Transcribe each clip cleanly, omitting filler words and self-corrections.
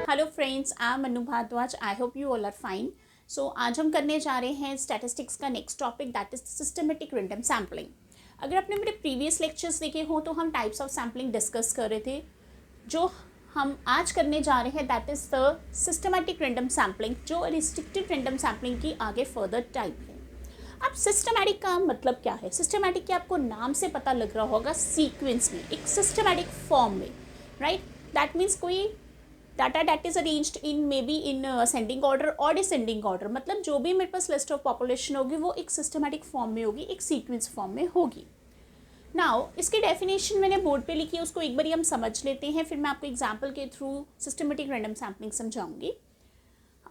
Hello friends, I am Manu Bhardwaj. I hope you all are fine. So आज हम करने जा रहे हैं स्टैटिस्टिक्स का next topic, that is systematic random sampling. अगर आपने मेरे प्रीवियस लेक्चर्स देखे हो तो हम टाइप्स ऑफ सैम्पलिंग डिस्कस कर रहे थे। जो हम आज करने जा रहे हैं that is the systematic random sampling, जो रिस्ट्रिक्टेड रैंडम सैम्पलिंग की आगे फर्दर टाइप है। अब सिस्टमैटिक का मतलब क्या है? सिस्टमैटिक के आपको नाम से पता लग रहा होगा, सीक्वेंस में, एक सिस्टमैटिक फॉर्म में, राइट। दैट मीन्स कोई data that is arranged in may be in ascending order और डिसेंडिंग ऑर्डर, मतलब जो भी मेरे पास लिस्ट ऑफ पॉपुलेशन होगी वो एक सिस्टमैटिक फॉर्म में होगी, एक सीक्वेंस फॉर्म में होगी। नाउ इसकी डेफिनेशन मैंने बोर्ड पे लिखी है, उसको एक बार हम समझ लेते हैं, फिर मैं आपको एग्जाम्पल के थ्रू सिस्टमेटिक रैंडम सैम्पलिंग समझाऊंगी।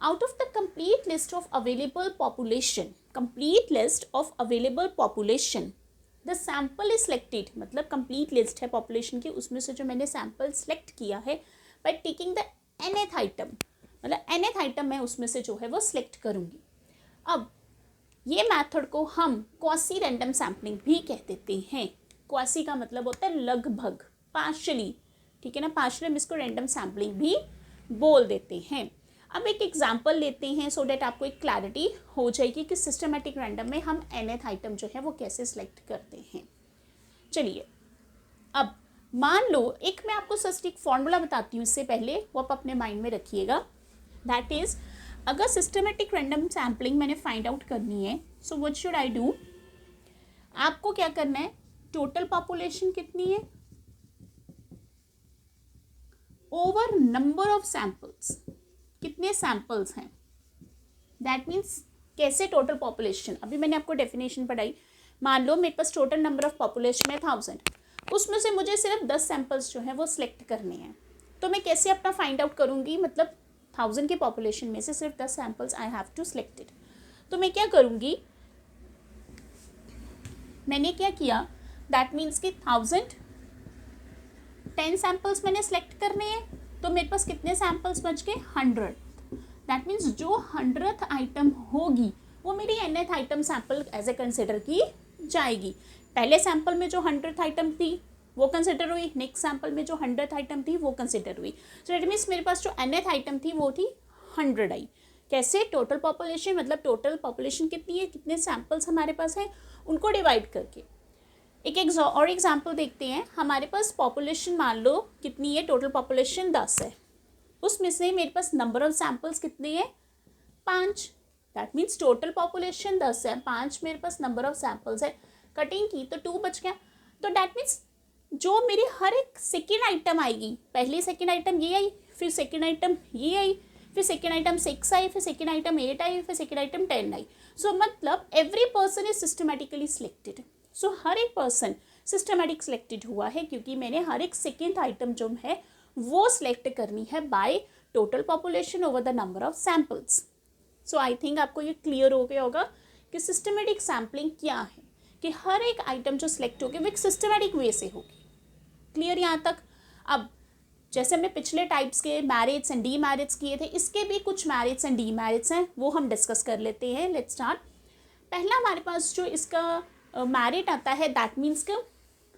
Out of the complete list of available population, the sample is selected, मतलब complete list है population की, उसमें से जो मैंने sample select किया है by taking the nth item, मतलब nth item मैं उसमें से जो है वो select करूँगी। अब ये मेथड को हम क्वासी रैंडम सैम्पलिंग भी कह देते हैं। क्वासी का मतलब होता है लगभग, पार्शली, ठीक है ना, पार्शली हम इसको रैंडम सैम्पलिंग भी बोल देते हैं। अब एक एग्जांपल लेते हैं सो डैट आपको एक क्लैरिटी हो जाएगी कि सिस्टमेटिक रैंडम में हम nth आइटम जो है वो कैसे सिलेक्ट करते हैं। चलिए, अब मान लो एक मैं आपको जस्ट एक फॉर्मूला बताती हूँ, इससे पहले वो आप अपने माइंड में रखिएगा। दैट इज, अगर सिस्टमेटिक रैंडम सैम्पलिंग मैंने फाइंड आउट करनी है, so what should I do? आपको क्या करना है, टोटल पॉपुलेशन कितनी है ओवर नंबर ऑफ सैंपल्स, कितने सैंपल्स हैं। दैट मीन्स कैसे टोटल पॉपुलेशन, अभी मैंने आपको डेफिनेशन पढ़ाई। मान लो मेरे पास टोटल नंबर ऑफ पॉपुलेशन है 1000, उसमें से मुझे सिर्फ 10 सैंपल्स जो हैं वो सिलेक्ट करने हैं। तो मैं कैसे अपना फाइंड आउट करूँगी, मतलब 1000 की पॉपुलेशन में से सिर्फ 10 samples I have to select it. तो मैं क्या करूँगी, मैंने क्या किया, दैट मीन्स कि 10 सैंपल्स मैंने सेलेक्ट करने हैं, तो मेरे पास कितने सैंपल्स बच गए, 100। दैट मीन्स जो 100th आइटम होगी वो मेरी nth item sample as a consider की जाएगी। पहले सैंपल में जो 100th आइटम थी वो कंसिडर हुई, नेक्स्ट सैंपल में जो 100th आइटम थी वो कंसिडर हुई। सो दैट मीन्स मेरे पास जो nth आइटम थी वो थी 100 आई। कैसे? टोटल पॉपुलेशन, मतलब टोटल पॉपुलेशन कितनी है, कितने सैंपल्स हमारे पास हैं, उनको डिवाइड करके। एक और एग्जाम्पल देखते हैं। हमारे पास पॉपुलेशन मान लो कितनी है, टोटल पॉपुलेशन 10 है, उसमें से मेरे पास नंबर ऑफ सैंपल्स कितने हैं, 5। दैट मीन्स टोटल पॉपुलेशन 10 है, 5 मेरे पास नंबर ऑफ सैंपल्स है, कटिंग की तो 2 बच गया। तो दैट मीन्स जो मेरी हर एक सेकेंड आइटम आएगी, पहली सेकेंड आइटम ये आई, फिर सेकेंड आइटम ये आई, फिर सेकेंड आइटम 6 आई, फिर सेकेंड आइटम 8 आई, फिर सेकेंड आइटम 10 आई। सो मतलब every person is systematically selected. So हर एक पर्सन सिस्टमेटिक सिलेक्टेड हुआ है, क्योंकि मैंने हर एक सेकेंड आइटम जो है वो सिलेक्ट करनी है by total population over the number of samples. So I think आपको ये क्लियर हो गया होगा कि सिस्टमेटिक सैम्पलिंग क्या है, कि हर एक आइटम जो सिलेक्ट होगी वो एक सिस्टमेटिक वे से होगी। क्लियर यहाँ तक? अब जैसे हमने पिछले टाइप्स के मैरिट्स एंड डी मैरिट्स किए थे, इसके भी कुछ मैरिट्स एंड डी मैरिट्स हैं, वो हम डिस्कस कर लेते हैं। Let's start. पहला हमारे पास जो इसका मैरिट आता है, दैट मीन्स का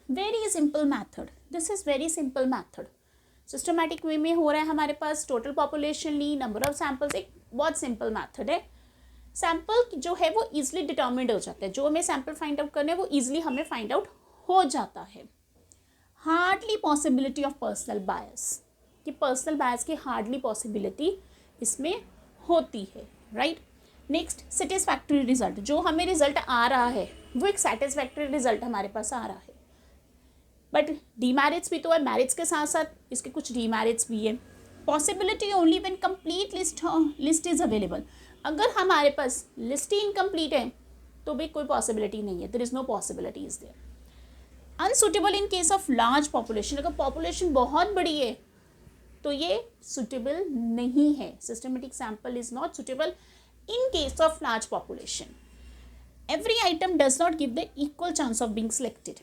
very simple method. This is very simple method, systematic way में हो रहा है हमारे पास। टोटल पॉपुलेशन ली, नंबर ऑफ सैंपल्स, एक बहुत सिंपल मैथड है। सैंपल जो है वो ईजिली डिटर्मिन्ड हो जाता है, जो हमें सैंपल फाइंड आउट करने वो ईजिली हमें फाइंड आउट हो जाता है। Hardly possibility of personal bias, कि पर्सनल बायस की हार्डली पॉसिबिलिटी इसमें होती है, राइट। नेक्स्ट, सेटिस्फैक्ट्री रिजल्ट, जो हमें रिजल्ट आ रहा है वो एक सेटिस्फैक्ट्री रिजल्ट हमारे पास आ रहा है। बट डीमेरिट्स भी तो है, मेरिट्स के साथ साथ इसके कुछ डीमेरिट्स भी है। Possibility only when complete list is available, अगर हमारे पास लिस्ट ही इनकम्प्लीट है तो भी कोई पॉसिबिलिटी नहीं है, there is no possibility is there. Unsuitable in case of large population, अगर पॉपुलेशन बहुत बड़ी है तो ये सुटेबल नहीं है, systematic sample is not suitable in case of large population. Every item does not give the equal chance of being selected,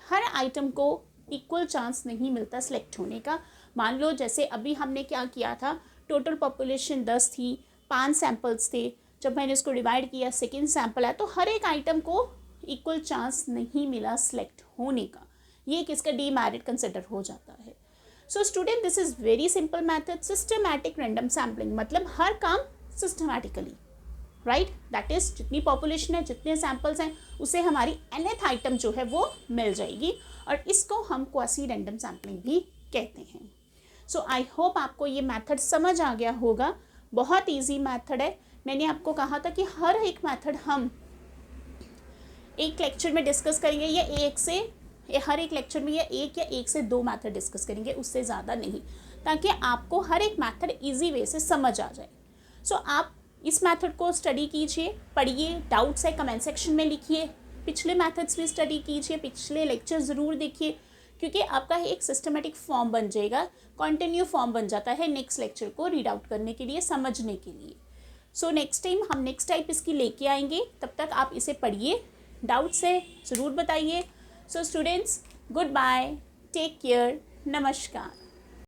हर item को इक्वल चांस नहीं मिलता सिलेक्ट होने का। मान लो जैसे अभी हमने क्या किया था, टोटल पॉपुलेशन 10 थी, 5 सैंपल्स थे, जब मैंने इसको डिवाइड किया, सेकेंड सैंपल है, तो हर एक आइटम को इक्वल चांस नहीं मिला सिलेक्ट होने का, ये किसका डीमेरिट कंसिडर हो जाता है। So student this is very simple method, systematic random sampling, मतलब हर काम सिस्टमैटिकली, राइट, दैट इज जितनी पॉपुलेशन है, जितने सैम्पल्स हैं, उसे हमारी nth आइटम जो है वो मिल जाएगी, और इसको हम क्वासी रैंडम सैम्पलिंग भी कहते हैं। सो आई होप आपको ये मेथड समझ आ गया होगा, बहुत ईजी मेथड है। मैंने आपको कहा था कि हर एक मेथड हम एक लेक्चर में डिस्कस करेंगे, या हर एक लेक्चर में या एक से दो मेथड डिस्कस करेंगे, उससे ज़्यादा नहीं, ताकि आपको हर एक मेथड ईजी वे से समझ आ जाए। सो आप इस मेथड को स्टडी कीजिए, पढ़िए, डाउट्स है कमेंट सेक्शन में लिखिए, पिछले मेथड्स भी स्टडी कीजिए, पिछले लेक्चर ज़रूर देखिए, क्योंकि आपका एक सिस्टमेटिक फॉर्म बन जाएगा, कॉन्टिन्यू फॉर्म बन जाता है नेक्स्ट लेक्चर को रीड आउट करने के लिए, समझने के लिए। सो नेक्स्ट टाइम हम नेक्स्ट टाइप इसकी लेके आएंगे, तब तक आप इसे पढ़िए, डाउट्स है ज़रूर बताइए। So students, good bye, take care, नमस्कार।